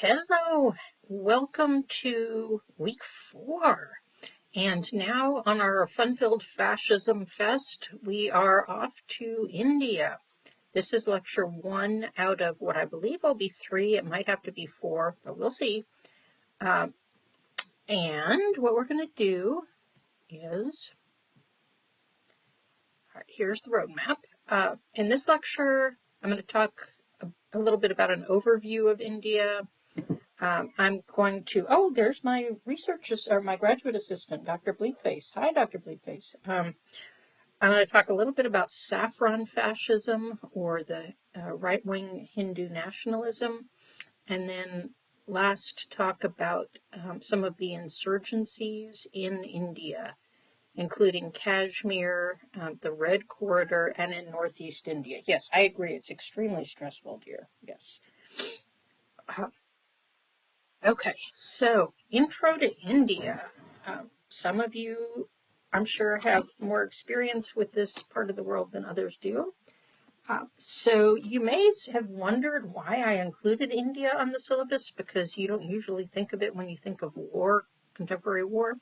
Hello, welcome to week 4. And now on our fun-filled fascism fest, we are off to India. This is lecture 1 out of what I believe will be 3. It might have to be 4, but we'll see. And what we're going to do is, all right, here's the roadmap. In this lecture, I'm going to talk a little bit about an overview of India. I'm going to, there's my my graduate assistant, Dr. Bleakface. Hi, Dr. Bleakface. I'm going to talk a little bit about saffron fascism, or the right-wing Hindu nationalism, and then last talk about some of the insurgencies in India, including Kashmir, the Red Corridor, and in Northeast India. Yes, I agree. It's extremely stressful here. Yes. Okay, so intro to India. Some of you, I'm sure, have more experience with this part of the world than others do. So you may have wondered why I included India on the syllabus, because you don't usually think of it when you think of war, contemporary war.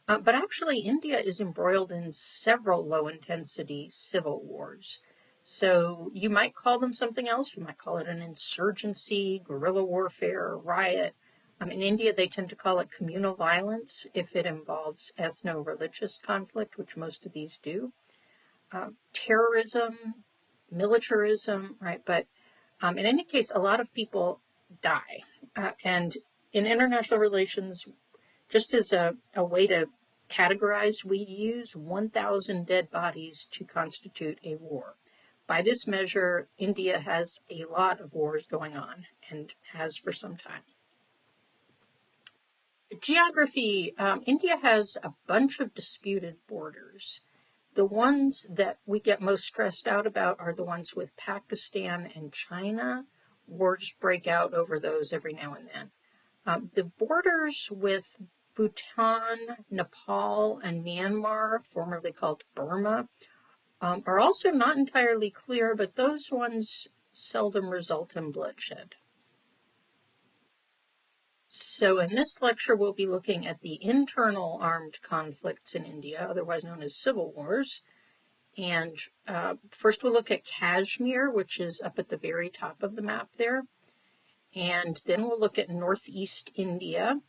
But actually, India is embroiled in several low-intensity civil wars. So you might call them something else. You might call it an insurgency, guerrilla warfare, riot. In India, they tend to call it communal violence if it involves ethno-religious conflict, which most of these do. Terrorism, militarism, right? But in any case, a lot of people die. And in international relations, just as a way to categorize, we use 1,000 dead bodies to constitute a war. By this measure, India has a lot of wars going on, and has for some time. Geography. India has a bunch of disputed borders. The ones that we get most stressed out about are the ones with Pakistan and China. Wars break out over those every now and then. The borders with Bhutan, Nepal, and Myanmar, formerly called Burma, are also not entirely clear, but those ones seldom result in bloodshed. So in this lecture, we'll be looking at the internal armed conflicts in India, otherwise known as civil wars. And first we'll look at Kashmir, which is up at the very top of the map there. And then we'll look at Northeast India.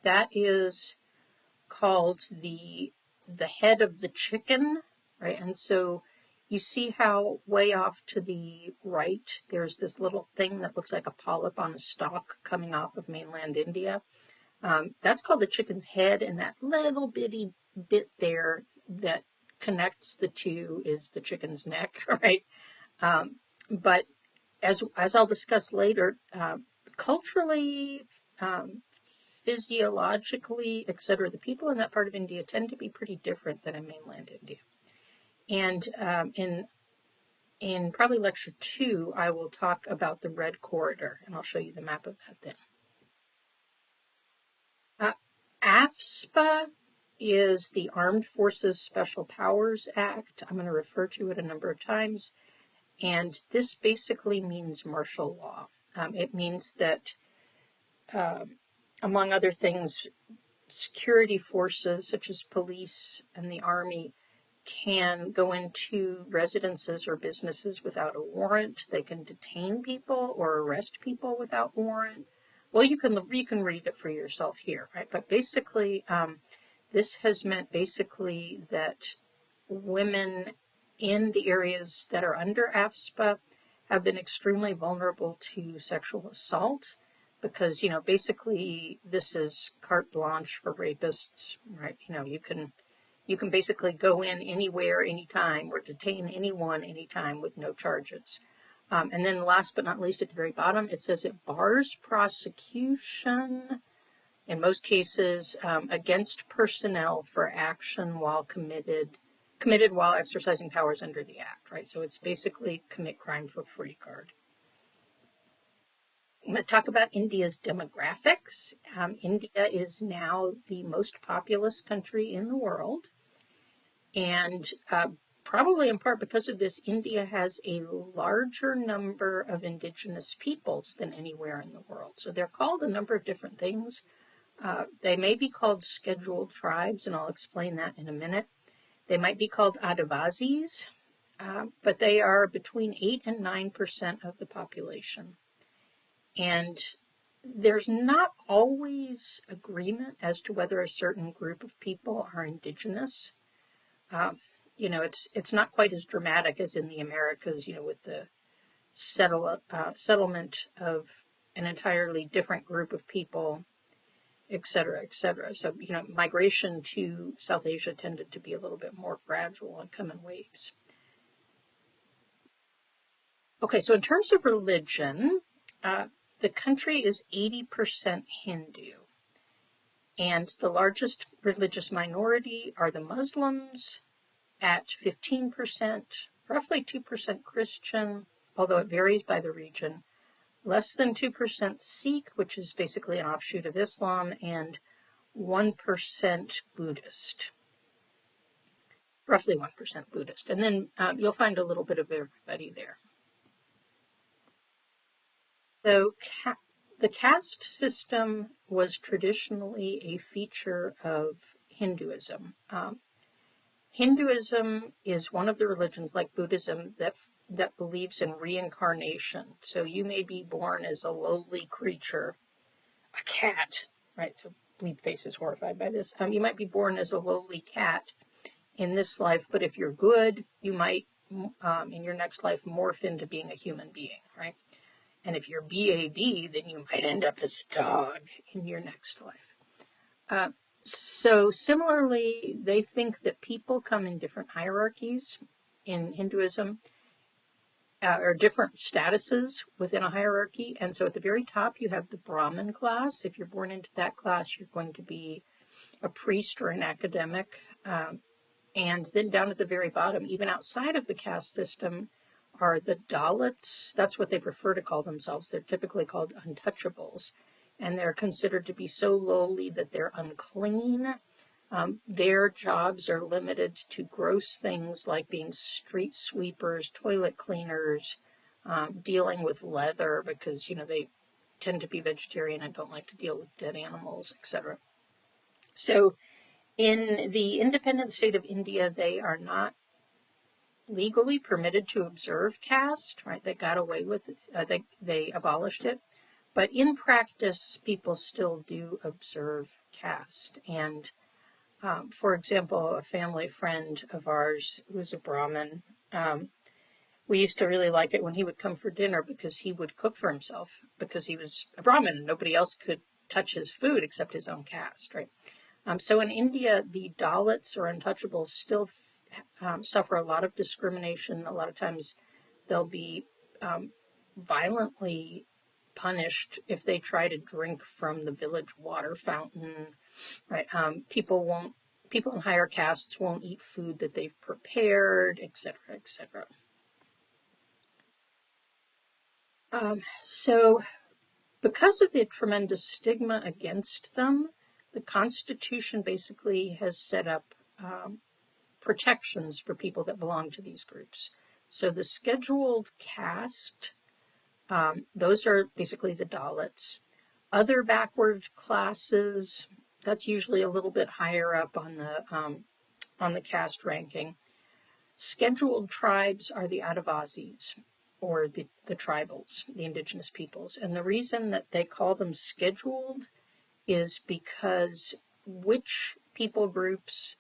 That is called the head of the chicken, right? And so you see how way off to the right, there's this little thing that looks like a polyp on a stalk coming off of mainland India. That's called the chicken's head, and that little bitty bit there that connects the two is the chicken's neck, right? But as I'll discuss later, culturally, physiologically, etc., the people in that part of India tend to be pretty different than in mainland India. And in probably lecture 2, I will talk about the Red Corridor, and I'll show you the map of that then. AFSPA is the Armed Forces Special Powers Act. I'm going to refer to it a number of times. And this basically means martial law. It means that, among other things, security forces such as police and the army can go into residences or businesses without a warrant. They can detain people or arrest people without warrant. Well, you can read it for yourself here, right? But basically, this has meant basically that women in the areas that are under AFSPA have been extremely vulnerable to sexual assault, because, basically this is carte blanche for rapists, right? You can basically go in anywhere, anytime, or detain anyone anytime with no charges. And then last but not least, at the very bottom, it says it bars prosecution, in most cases, against personnel for action while committed while exercising powers under the Act, right? So it's basically commit crime for free card. I'm going to talk about India's demographics. India is now the most populous country in the world. And probably in part because of this, India has a larger number of indigenous peoples than anywhere in the world. So they're called a number of different things. They may be called scheduled tribes, and I'll explain that in a minute. They might be called Adivasis, but they are between 8 and 9% of the population. And there's not always agreement as to whether a certain group of people are indigenous. It's not quite as dramatic as in the Americas, with the settlement of an entirely different group of people, et cetera, et cetera. So, migration to South Asia tended to be a little bit more gradual and come in waves. Okay, so in terms of religion, the country is 80% Hindu. And the largest religious minority are the Muslims at 15%, roughly 2% Christian, although it varies by the region, less than 2% Sikh, which is basically an offshoot of Islam, and 1% Buddhist, roughly 1% Buddhist. And then you'll find a little bit of everybody there. So the caste system was traditionally a feature of Hinduism. Hinduism is one of the religions, like Buddhism, that believes in reincarnation. So you may be born as a lowly creature, a cat, right? So Bleedface is horrified by this. You might be born as a lowly cat in this life, but if you're good, you might, in your next life, morph into being a human being, right? And if you're BAD, then you might end up as a dog in your next life. So similarly, they think that people come in different hierarchies in Hinduism, or different statuses within a hierarchy. And so at the very top, you have the Brahmin class. If you're born into that class, you're going to be a priest or an academic. And then down at the very bottom, even outside of the caste system, are the Dalits. That's what they prefer to call themselves. They're typically called untouchables. And they're considered to be so lowly that they're unclean. Their jobs are limited to gross things like being street sweepers, toilet cleaners, dealing with leather because, they tend to be vegetarian and don't like to deal with dead animals, etc. So in the independent state of India, they are not legally permitted to observe caste, right? They got away with it. They abolished it. But in practice, people still do observe caste. And for example, a family friend of ours who's a Brahmin, we used to really like it when he would come for dinner because he would cook for himself because he was a Brahmin and nobody else could touch his food except his own caste, right? So in India, the Dalits or untouchables still suffer a lot of discrimination. A lot of times they'll be violently punished if they try to drink from the village water fountain, right? People in higher castes won't eat food that they've prepared, etc., etc. So because of the tremendous stigma against them, the Constitution basically has set up protections for people that belong to these groups. So the scheduled caste, those are basically the Dalits. Other backward classes, that's usually a little bit higher up on the caste ranking. Scheduled tribes are the Adivasis, or the tribals, the indigenous peoples. And the reason that they call them scheduled is because which people groups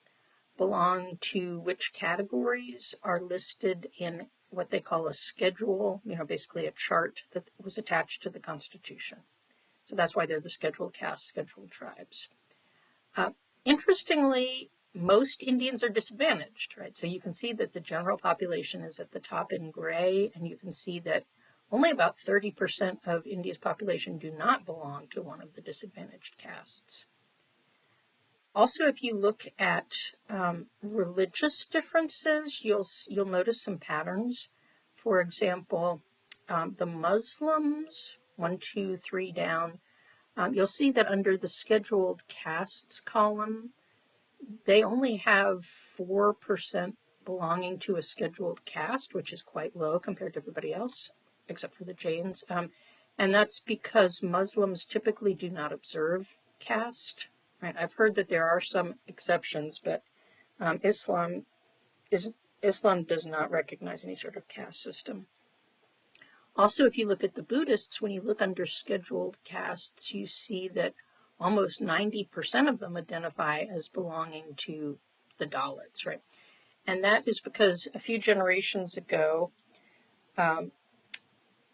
belong to which categories are listed in what they call a schedule, basically a chart that was attached to the Constitution. So that's why they're the scheduled castes, scheduled tribes. Interestingly, most Indians are disadvantaged, right? So you can see that the general population is at the top in gray, and you can see that only about 30% of India's population do not belong to one of the disadvantaged castes. Also, if you look at religious differences, you'll notice some patterns. For example, the Muslims, 1, 2, 3 down, you'll see that under the scheduled castes column, they only have 4% belonging to a scheduled caste, which is quite low compared to everybody else, except for the Jains. And that's because Muslims typically do not observe caste. Right? I've heard that there are some exceptions, but Islam is Islam does not recognize any sort of caste system. Also, if you look at the Buddhists, when you look under scheduled castes, you see that almost 90% of them identify as belonging to the Dalits, right? And that is because a few generations ago,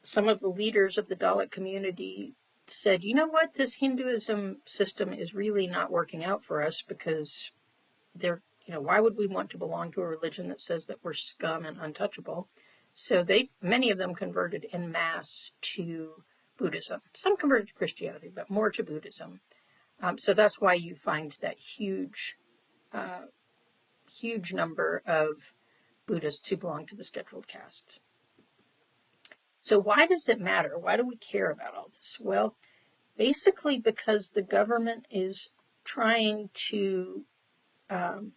some of the leaders of the Dalit community said, you know what, this Hinduism system is really not working out for us because why would we want to belong to a religion that says that we're scum and untouchable? So many of them converted en masse to Buddhism. Some converted to Christianity, but more to Buddhism. So that's why you find that huge number of Buddhists who belong to the scheduled castes. So why does it matter? Why do we care about all this? Well, basically because the government is trying to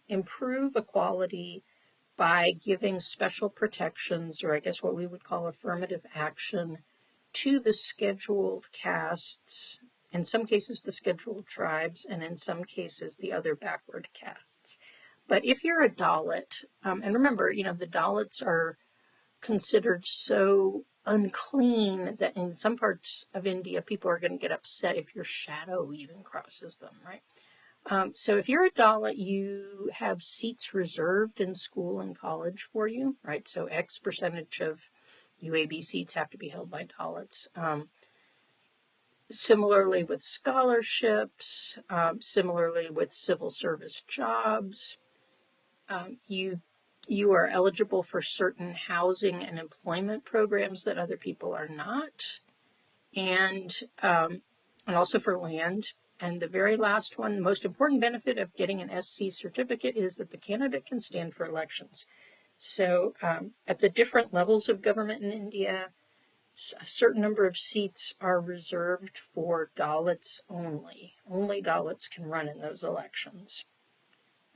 improve equality by giving special protections, or I guess what we would call affirmative action, to the scheduled castes, in some cases the scheduled tribes, and in some cases the other backward castes. But if you're a Dalit, and remember, the Dalits are considered so unclean that in some parts of India, people are going to get upset if your shadow even crosses them, right? So if you're a Dalit, you have seats reserved in school and college for you, right? So X percentage of UAB seats have to be held by Dalits. Similarly with scholarships, similarly with civil service jobs, you are eligible for certain housing and employment programs that other people are not, and also for land. And the very last one, the most important benefit of getting an SC certificate is that the candidate can stand for elections. So at the different levels of government in India, a certain number of seats are reserved for Dalits only. Only Dalits can run in those elections.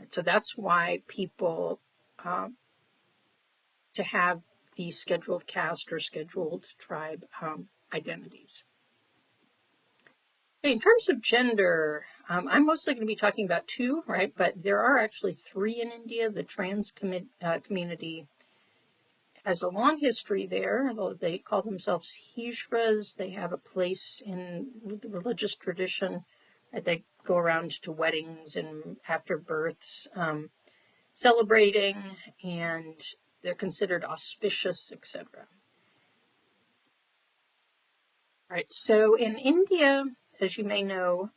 So that's why people to have these scheduled caste or scheduled tribe identities. In terms of gender, I'm mostly going to be talking about two, right? But there are actually three in India. The trans community has a long history there. They call themselves Hijras. They have a place in the religious tradition. They go around to weddings and after births, celebrating, and they're considered auspicious, etc. Right. So in India, as you may know,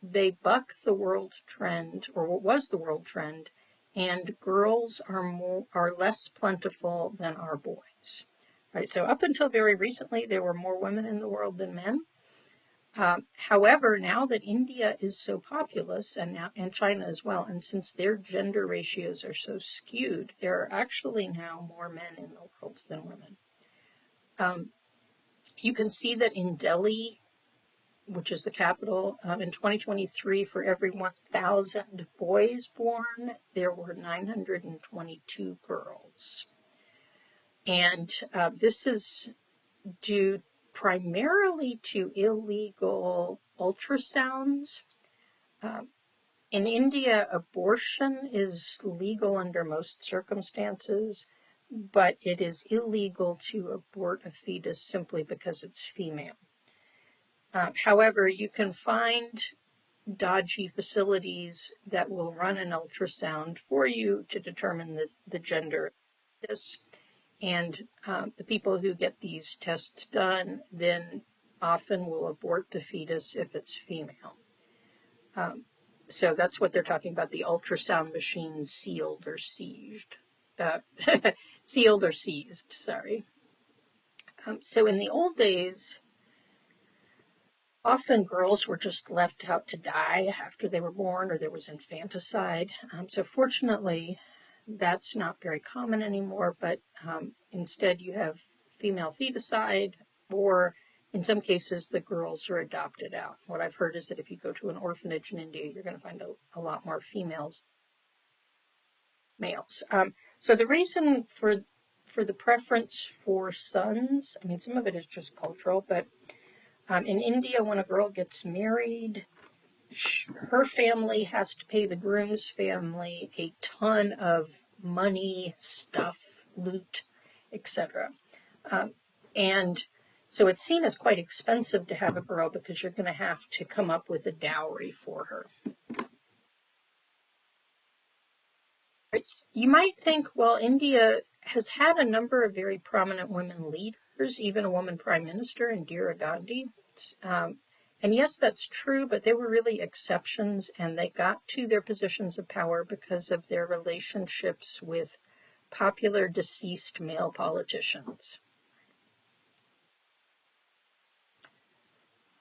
they buck the world trend, or what was the world trend, and girls are less plentiful than are boys. Right. So up until very recently, there were more women in the world than men. However, now that India is so populous, and China as well, and since their gender ratios are so skewed, there are actually now more men in the world than women. You can see that in Delhi, which is the capital, in 2023, for every 1,000 boys born, there were 922 girls. And this is due primarily to illegal ultrasounds. In India, abortion is legal under most circumstances, but it is illegal to abort a fetus simply because it's female. However, you can find dodgy facilities that will run an ultrasound for you to determine the gender of this. And the people who get these tests done then often will abort the fetus if it's female. So that's what they're talking about, the ultrasound machine sealed or seized. Sealed or seized, sorry. So in the old days, often girls were just left out to die after they were born, or there was infanticide. So fortunately, that's not very common anymore, but instead you have female feticide, or in some cases the girls are adopted out. What I've heard is that if you go to an orphanage in India, you're going to find a lot more females, males. So the reason for the preference for sons, I mean, some of it is just cultural, but in India, when a girl gets married, her family has to pay the groom's family a ton of money, stuff, loot, etc. And so it's seen as quite expensive to have a girl because you're going to have to come up with a dowry for her. You might think, well, India has had a number of very prominent women leaders, even a woman prime minister, Indira Gandhi. Um, and yes, that's true, but they were really exceptions, and they got to their positions of power because of their relationships with popular deceased male politicians.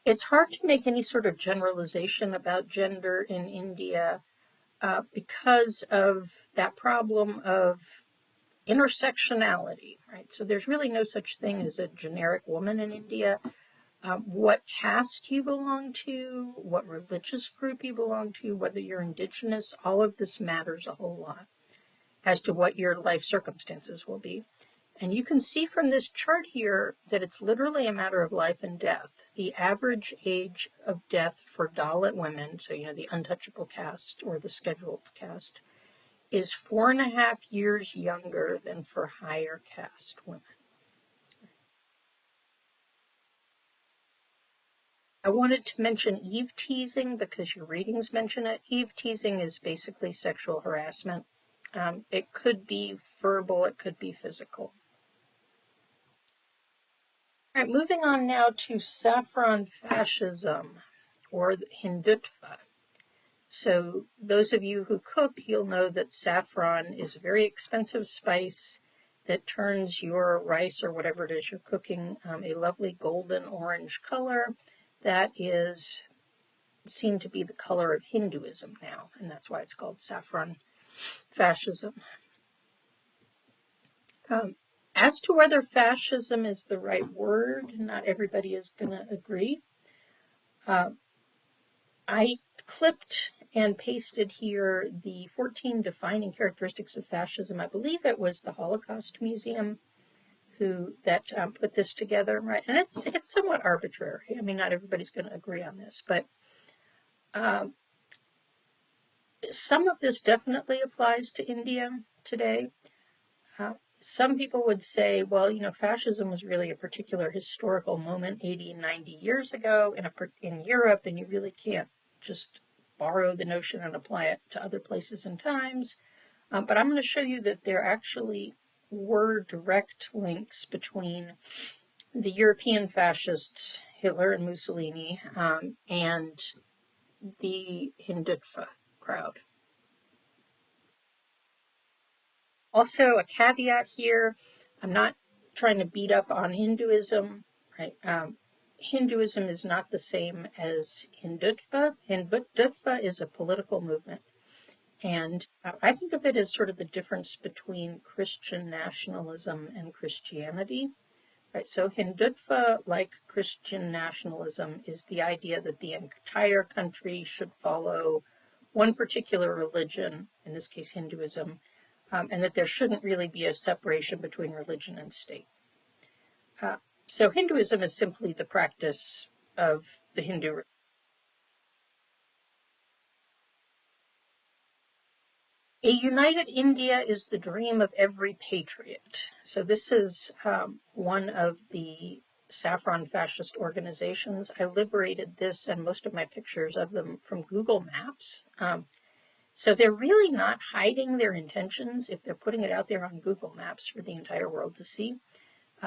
It's hard to make any sort of generalization about gender in India because of that problem of intersectionality, right? So there's really no such thing as a generic woman in India. What caste you belong to, what religious group you belong to, whether you're indigenous, all of this matters a whole lot as to what your life circumstances will be. And you can see from this chart here that it's literally a matter of life and death. The average age of death for Dalit women, so the untouchable caste or the scheduled caste, is 4.5 years younger than for higher caste women. I wanted to mention eve teasing because your readings mention it. Eve teasing is basically sexual harassment. It could be verbal, it could be physical. All right, moving on now to saffron fascism or Hindutva. So those of you who cook, you'll know that saffron is a very expensive spice that turns your rice or whatever it is you're cooking a lovely golden orange color that is seen to be the color of Hinduism now, and that's why it's called saffron fascism. As to whether fascism is the right word, not everybody is going to agree. I clipped and pasted here the 14 defining characteristics of fascism. I believe it was the Holocaust Museum that put this together, right? And it's somewhat arbitrary. I mean, not everybody's going to agree on this, but some of this definitely applies to India today. Some people would say, well, fascism was really a particular historical moment 80 and 90 years ago in Europe, and you really can't just borrow the notion and apply it to other places and times. But I'm going to show you that there actually were direct links between the European fascists, Hitler and Mussolini, and the Hindutva crowd. Also, a caveat here, I'm not trying to beat up on Hinduism, right? Hinduism is not the same as Hindutva. Hindutva is a political movement. And I think of it as sort of the difference between Christian nationalism and Christianity. Right, so Hindutva, like Christian nationalism, is the idea that the entire country should follow one particular religion, in this case Hinduism, and that there shouldn't really be a separation between religion and state. So Hinduism is simply the practice of the Hindu. A united India is the dream of every patriot. So this is one of the saffron fascist organizations. I liberated this and most of my pictures of them from Google Maps. So they're really not hiding their intentions if they're putting it out there on Google Maps for the entire world to see.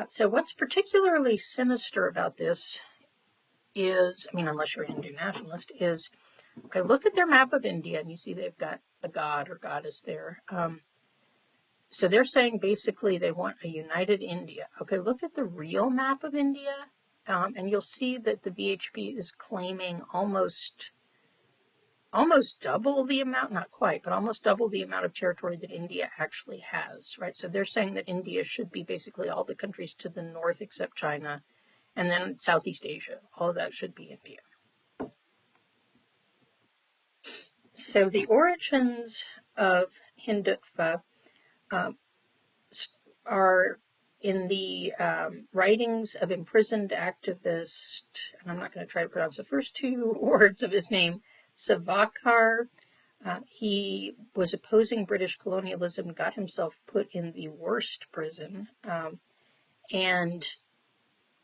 So what's particularly sinister about this is, I mean, unless you're a Hindu nationalist, is, okay, look at their map of India and you see they've got a god or goddess there. So they're saying basically they want a united India. Okay, look at the real map of India, and you'll see that the BHP is claiming almost double the amount, not quite, but almost double the amount of territory that India actually has, right? So they're saying that India should be basically all the countries to the north except China, and then Southeast Asia. All of that should be India. So the origins of Hindutva, are in the writings of imprisoned activist, and I'm not going to try to pronounce the first two words of his name, Savarkar. He was opposing British colonialism, got himself put in the worst prison, and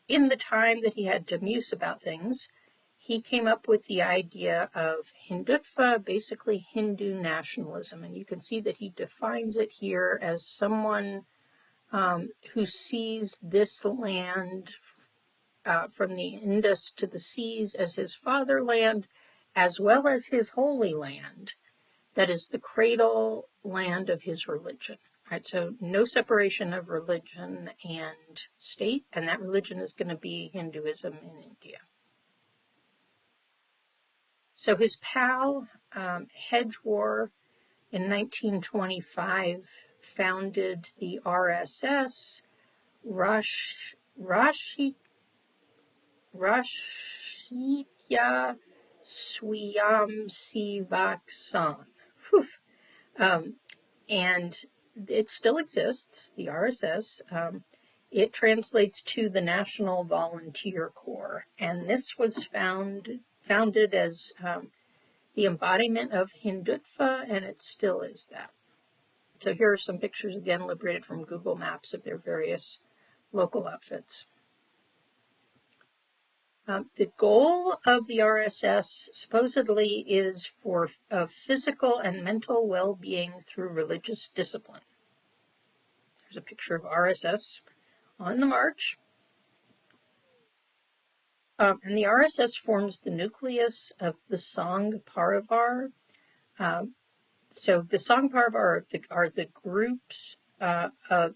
in the time that he had to muse about things, he came up with the idea of Hindutva, basically Hindu nationalism. And you can see that he defines it here as someone who sees this land from the Indus to the seas as his fatherland, as well as his holy land, that is the cradle land of his religion. Right, so no separation of religion and state, and that religion is going to be Hinduism in India. So his pal, Hedgewar, in 1925, founded the RSS, Rashtriya Swayamsevak Sangh. And it still exists, the RSS. It translates to the National Volunteer Corps, and this was founded as the embodiment of Hindutva, and it still is that. So here are some pictures, again, liberated from Google Maps of their various local outfits. The goal of the RSS supposedly is for physical and mental well-being through religious discipline. There's a picture of RSS on the march. And the RSS forms the nucleus of the Sangh Parivar. So the Sangh Parivar are the groups, the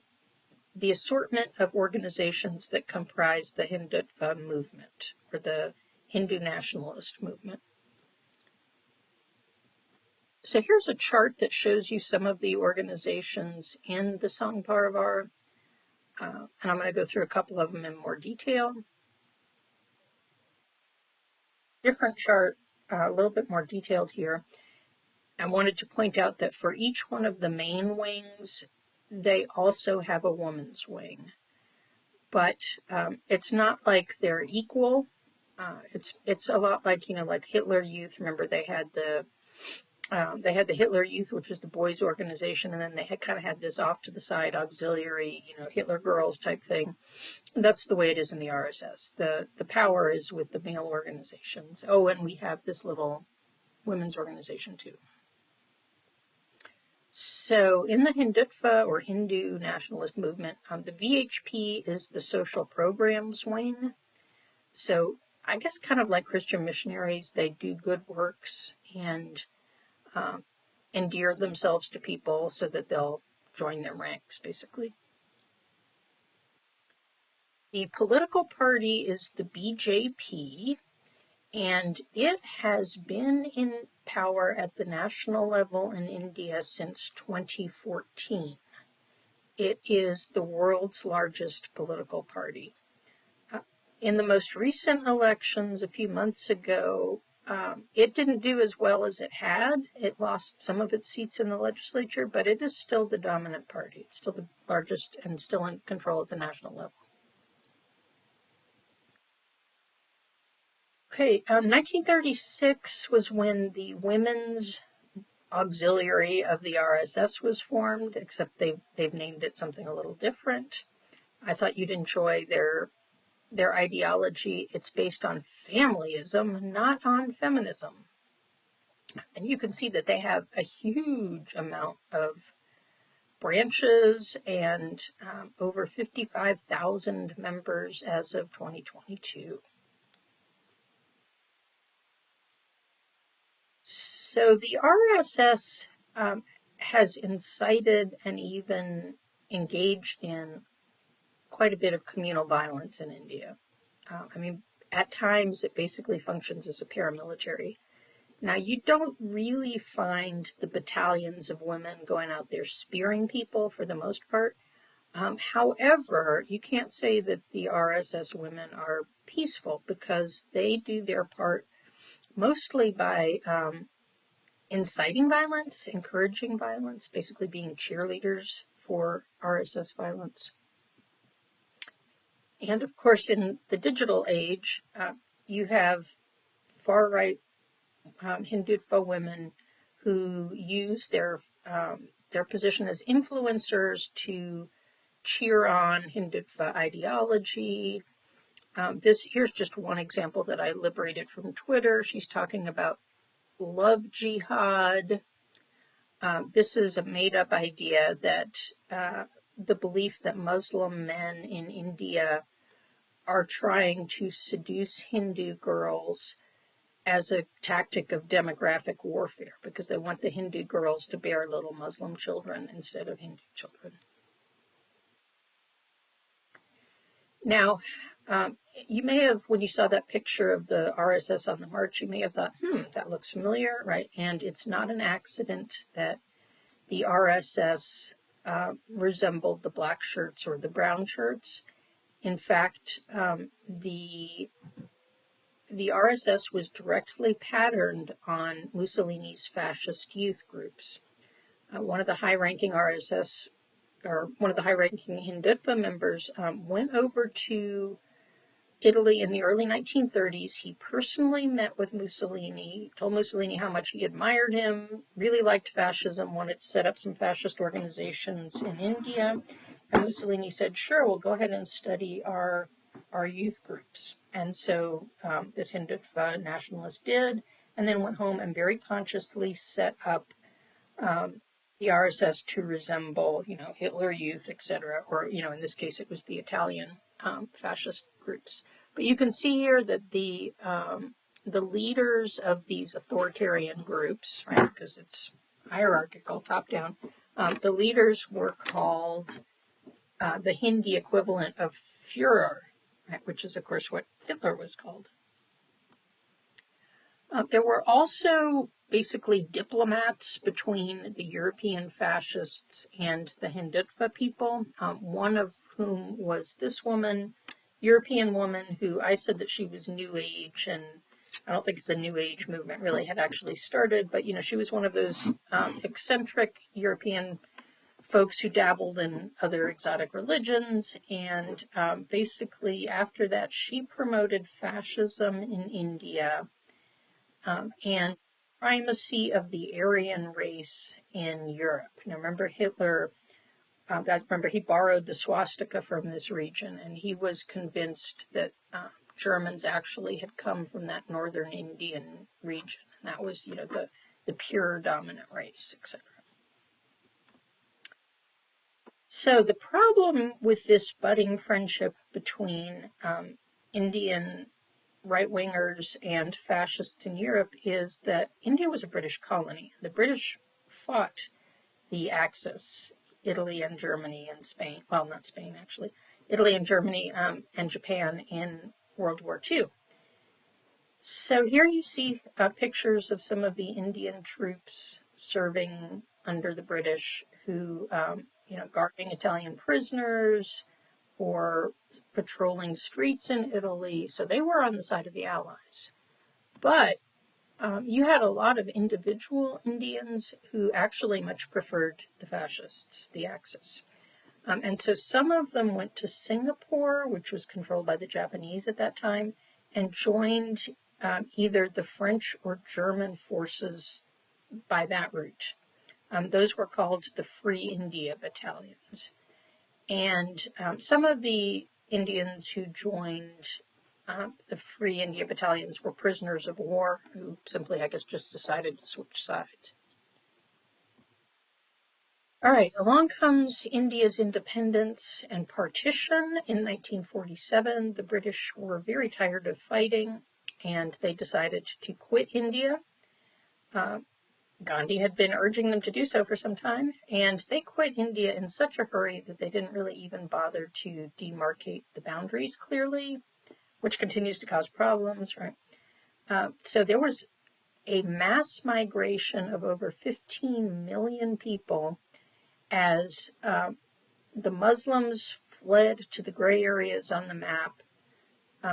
assortment of organizations that comprise the Hindutva movement, or the Hindu nationalist movement. So here's a chart that shows you some of the organizations in the Sangh Parivar, and I'm going to go through a couple of them in more detail. Different chart, a little bit more detailed here. I wanted to point out that for each one of the main wings, they also have a woman's wing. But it's not like they're equal. It's a lot like, like Hitler Youth. Remember, they had the Hitler Youth, which was the boys' organization, and then they kind of had this off to the side auxiliary, Hitler Girls type thing. That's the way it is in the RSS. The power is with the male organizations. Oh, and we have this little women's organization too. So in the Hindutva, or Hindu nationalist movement, the VHP is the social programs wing. So I guess kind of like Christian missionaries, they do good works and endear themselves to people so that they'll join their ranks, basically. The political party is the BJP, and it has been in power at the national level in India since 2014. It is the world's largest political party. In the most recent elections a few months ago, it didn't do as well as it had. It lost some of its seats in the legislature, but it is still the dominant party. It's still the largest and still in control at the national level. Okay, 1936 was when the Women's Auxiliary of the RSS was formed, except they've named it something a little different. I thought you'd enjoy their ideology. It's based on familyism, not on feminism. And you can see that they have a huge amount of branches and over 55,000 members as of 2022. So the RSS has incited and even engaged in quite a bit of communal violence in India. At times it basically functions as a paramilitary. Now, you don't really find the battalions of women going out there spearing people for the most part. However, you can't say that the RSS women are peaceful, because they do their part mostly by inciting violence, encouraging violence, basically being cheerleaders for RSS violence. And of course, in the digital age, you have far-right Hindutva women who use their position as influencers to cheer on Hindutva ideology. Here's just one example that I liberated from Twitter. She's talking about love jihad. This is a made-up idea that the belief that Muslim men in India are trying to seduce Hindu girls as a tactic of demographic warfare because they want the Hindu girls to bear little Muslim children instead of Hindu children. Now, you may have, when you saw that picture of the RSS on the march, you may have thought, that looks familiar, right? And it's not an accident that the RSS resembled the black shirts or the brown shirts. In fact, the RSS was directly patterned on Mussolini's fascist youth groups. One of the high-ranking RSS, or one of the high-ranking Hindutva members, went over to Italy in the early 1930s. He personally met with Mussolini, told Mussolini how much he admired him, really liked fascism, wanted to set up some fascist organizations in India. And Mussolini said, sure, we'll go ahead and study our youth groups. And so this Hindutva nationalist did, and then went home and very consciously set up the RSS to resemble, Hitler Youth, etc., or, in this case, it was the Italian fascist groups. But you can see here that the leaders of these authoritarian groups, right, because it's hierarchical, top down, the leaders were called the Hindi equivalent of Führer, right, which is, of course, what Hitler was called. There were also basically diplomats between the European fascists and the Hindutva people, one of whom was this woman, European woman, who I said that she was New Age, and I don't think the New Age movement really had actually started, but, she was one of those eccentric European folks who dabbled in other exotic religions, and basically after that she promoted fascism in India and primacy of the Aryan race in Europe. Now remember Hitler, remember he borrowed the swastika from this region, and he was convinced that Germans actually had come from that northern Indian region, and that was, the pure dominant race, etc. So the problem with this budding friendship between Indian right-wingers and fascists in Europe is that India was a British colony. The British fought the Axis, Italy and Germany and Spain, well, not Spain actually, Italy and Germany and Japan in World War II. So here you see pictures of some of the Indian troops serving under the British who, guarding Italian prisoners or patrolling streets in Italy. So they were on the side of the Allies. But you had a lot of individual Indians who actually much preferred the fascists, the Axis. And so some of them went to Singapore, which was controlled by the Japanese at that time, and joined either the French or German forces by that route. Those were called the Free India Battalions. And some of the Indians who joined the Free India Battalions were prisoners of war who simply, I guess, just decided to switch sides. All right, along comes India's independence and partition in 1947. The British were very tired of fighting, and they decided to quit India. Gandhi had been urging them to do so for some time, and they quit India in such a hurry that they didn't really even bother to demarcate the boundaries clearly, which continues to cause problems, right? So there was a mass migration of over 15 million people as the Muslims fled to the gray areas on the map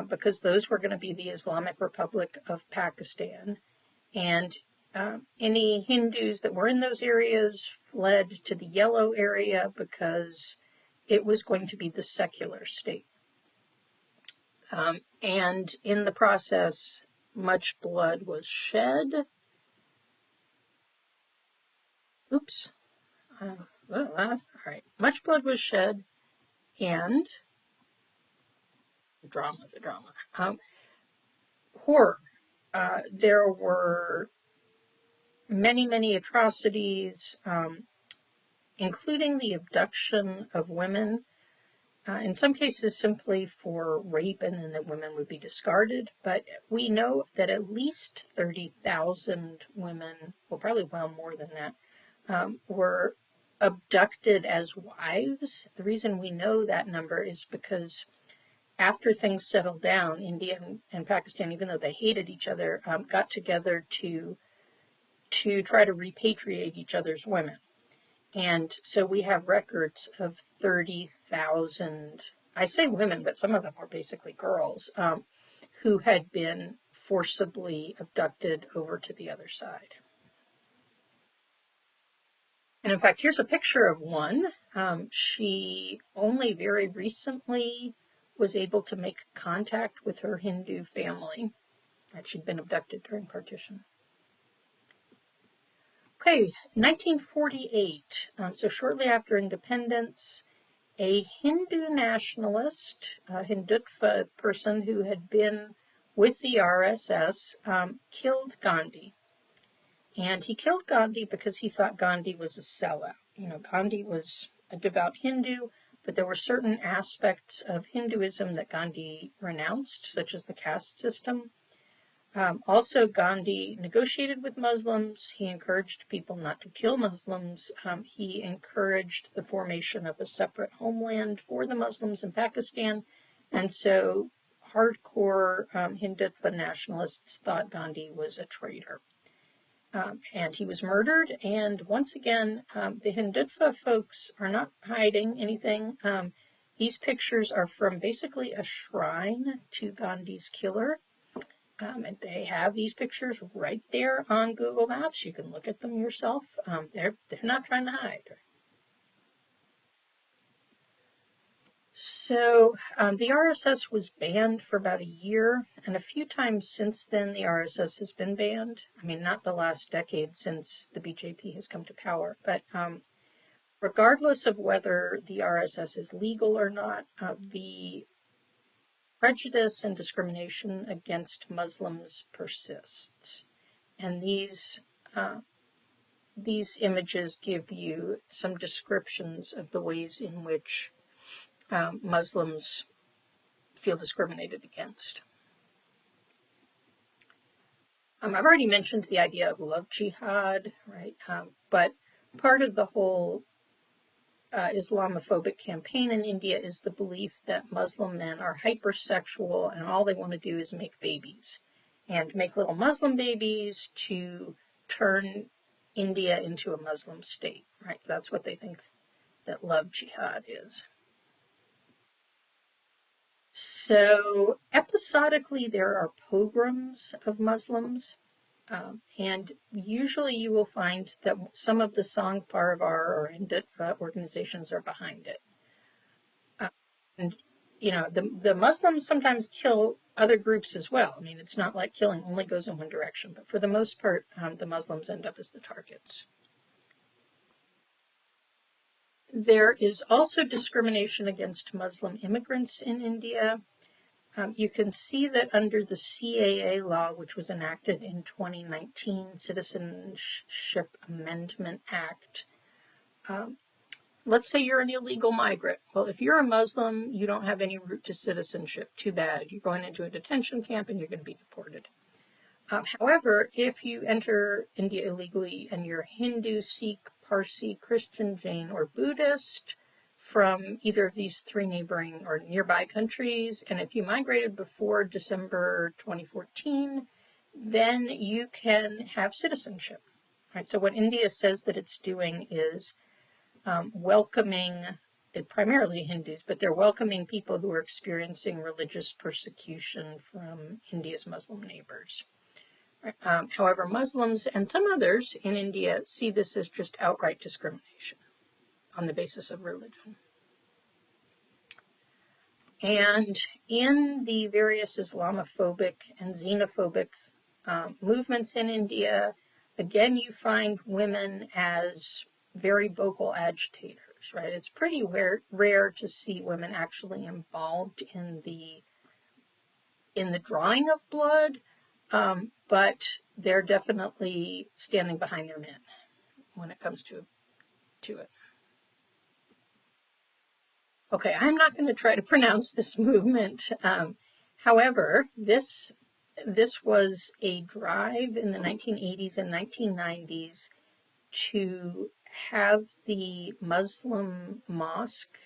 because those were going to be the Islamic Republic of Pakistan. And Any Hindus that were in those areas fled to the yellow area because it was going to be the secular state. And in the process, much blood was shed. Oops. All right. Much blood was shed, and the drama. Horror. There were many, many atrocities, including the abduction of women, in some cases simply for rape, and then the women would be discarded. But we know that at least 30,000 women, well, probably well more than that, were abducted as wives. The reason we know that number is because after things settled down, India and Pakistan, even though they hated each other, got together to try to repatriate each other's women. And so we have records of 30,000, I say women, but some of them were basically girls, who had been forcibly abducted over to the other side. And in fact, here's a picture of one. She only very recently was able to make contact with her Hindu family. She'd been abducted during partition. Okay, 1948. So shortly after independence, a Hindu nationalist, a Hindutva person who had been with the RSS, killed Gandhi. And he killed Gandhi because he thought Gandhi was a sellout. You know, Gandhi was a devout Hindu, but there were certain aspects of Hinduism that Gandhi renounced, such as the caste system. Also, Gandhi negotiated with Muslims. He encouraged people not to kill Muslims. He encouraged the formation of a separate homeland for the Muslims in Pakistan. And so hardcore Hindutva nationalists thought Gandhi was a traitor. And he was murdered. And once again, the Hindutva folks are not hiding anything. These pictures are from basically a shrine to Gandhi's killer. And they have these pictures right there on Google Maps. You can look at them yourself. They're not trying to hide. So the RSS was banned for about a year, and a few times since then the RSS has been banned. I mean, not the last decade since the BJP has come to power, but regardless of whether the RSS is legal or not, the prejudice and discrimination against Muslims persists. And these images give you some descriptions of the ways in which Muslims feel discriminated against. I've already mentioned the idea of love jihad, right? But part of the whole Islamophobic campaign in India is the belief that Muslim men are hypersexual and all they want to do is make babies and make little Muslim babies to turn India into a Muslim state, right? So that's what they think that love jihad is. So episodically there are pogroms of Muslims, and usually you will find that some of the Sangh Parivar or Hindutva organizations are behind it. And, you know, the Muslims sometimes kill other groups as well. I mean, it's not like killing only goes in one direction, but for the most part, the Muslims end up as the targets. There is also discrimination against Muslim immigrants in India. You can see that under the CAA law, which was enacted in 2019, Citizenship Amendment Act, let's say you're an illegal migrant. Well, if you're a Muslim, you don't have any route to citizenship. Too bad. You're going into a detention camp and you're going to be deported. However, if you enter India illegally and you're Hindu, Sikh, Parsi, Christian, Jain, or Buddhist from either of these three neighboring or nearby countries, and if you migrated before December 2014, then you can have citizenship. Right? So what India says that it's doing is welcoming primarily Hindus, but they're welcoming people who are experiencing religious persecution from India's Muslim neighbors. However, Muslims and some others in India see this as just outright discrimination on the basis of religion. And in the various Islamophobic and xenophobic movements in India, again, you find women as very vocal agitators, right? It's pretty rare to see women actually involved in the drawing of blood, but they're definitely standing behind their men when it comes to it. Okay, I'm not going to try to pronounce this movement. However, this was a drive in the 1980s and 1990s to have the Muslim mosque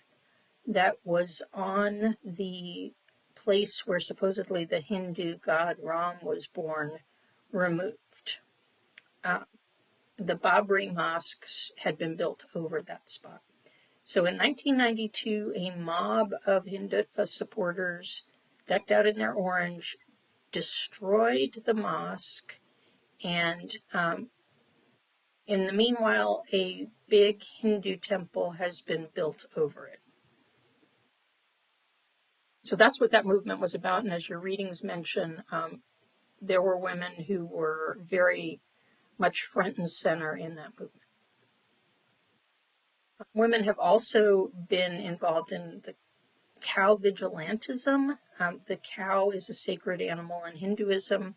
that was on the place where supposedly the Hindu god Ram was born removed. The Babri mosques had been built over that spot. So in 1992, a mob of Hindutva supporters, decked out in their orange, destroyed the mosque, and in the meanwhile, a big Hindu temple has been built over it. So that's what that movement was about, and as your readings mention, there were women who were very much front and center in that movement. Women have also been involved in the cow vigilantism. The cow is a sacred animal in Hinduism,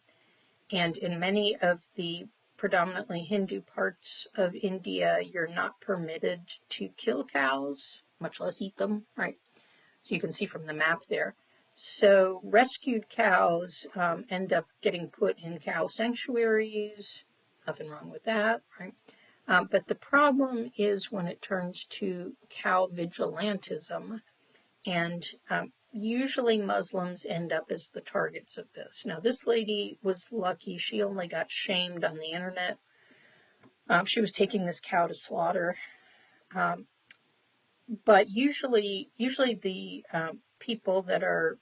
and in many of the predominantly Hindu parts of India, you're not permitted to kill cows, much less eat them, right? So you can see from the map there. So rescued cows end up getting put in cow sanctuaries. Nothing wrong with that, right? But the problem is when it turns to cow vigilantism, and usually Muslims end up as the targets of this. Now, this lady was lucky. She only got shamed on the internet. She was taking this cow to slaughter. But usually the people that are,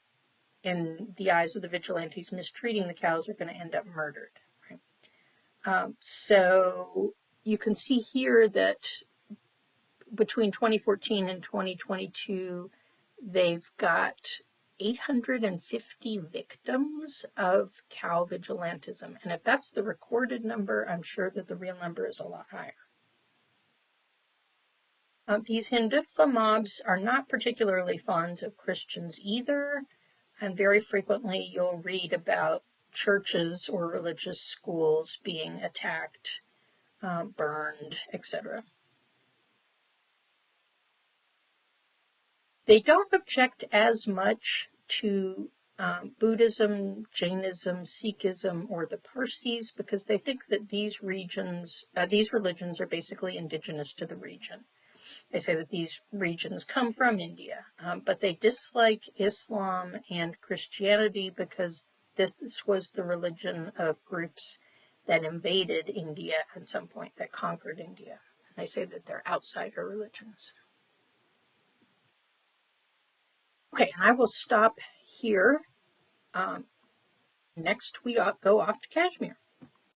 in the eyes of the vigilantes, mistreating the cows are going to end up murdered. Right? So you can see here that between 2014 and 2022, they've got 850 victims of cow vigilantism. And if that's the recorded number, I'm sure that the real number is a lot higher. These Hindutva mobs are not particularly fond of Christians either, and very frequently you'll read about churches or religious schools being attacked, burned, etc. They don't object as much to Buddhism, Jainism, Sikhism, or the Parsis because they think that these religions are basically indigenous to the region. They say that these regions come from India, but they dislike Islam and Christianity because this was the religion of groups that invaded India at some point, that conquered India. And they say that they're outsider religions. Okay, and I will stop here. Next, we go off to Kashmir.